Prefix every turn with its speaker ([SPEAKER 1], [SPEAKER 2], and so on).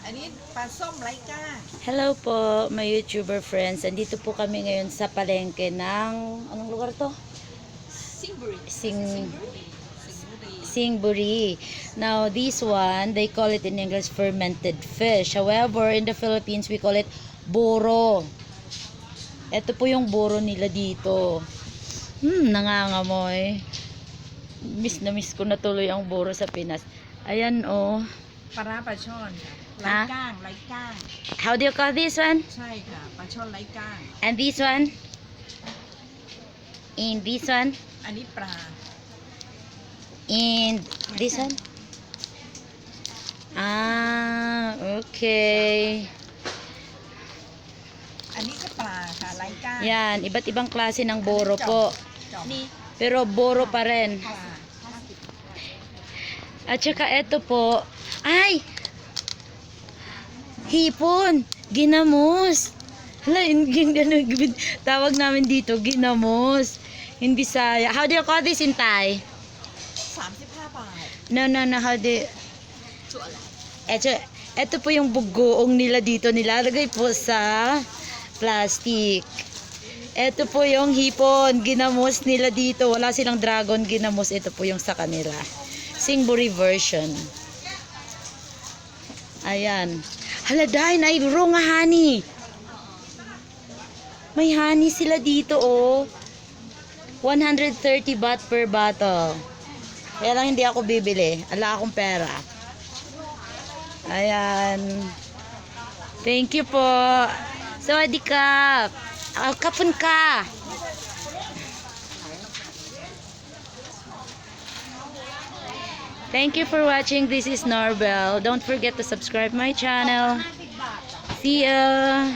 [SPEAKER 1] อันนี้ปลาส้มไร้ก้าง
[SPEAKER 2] Hello po, my YouTuber friends. Andito po kami ngayon sa palengke ng... Anong lugar to?
[SPEAKER 1] Singbury.
[SPEAKER 2] Singburi. Now, this one, they call it in English fermented fish. However, in the Philippines, we call it boro. Ito po yung boro nila dito. Nangangamoy. Miss na miss ko na tuloy ang boro sa Pinas. Ayan, oh.
[SPEAKER 1] ปลาร้าปลาช่อนค่ะไร้ก้างไร้ก้าง
[SPEAKER 2] How do you call this one?
[SPEAKER 1] ใช่ค่ะปลาช่อนไร้ก้าง
[SPEAKER 2] And this one? And this one?
[SPEAKER 1] อันนี้ปลา
[SPEAKER 2] And this one? Okay.
[SPEAKER 1] อันนี้ก็ปลาค่ะไร้ก้าง
[SPEAKER 2] Yan, iba't ibang klase ng boro po.
[SPEAKER 1] นี่
[SPEAKER 2] Pero boro pa rin.
[SPEAKER 1] ปลา
[SPEAKER 2] At saka ito po, ay! Hipon! Ginamos! Hala, tawag namin dito, ginamos. Hindi saya. How do you call this in Thai?
[SPEAKER 1] 35 บาท
[SPEAKER 2] No, how do you... Ito po yung bugoong nila dito. Nilalagay po sa plastic. Ito po yung hipon. Ginamos nila dito. Wala silang dragon ginamos. Ito po yung sa kanila. Singburi version. Ayan. Hala, dahil ay raw nga honey. May honey sila dito, oh. 130 baht per bottle. Kaya lang hindi ako bibili. Ala akong pera. Ayan. Thank you po. Sawadee-kap. Kapun ka. Thank you for watching. This is Norbel. Don't forget to subscribe my channel. See ya.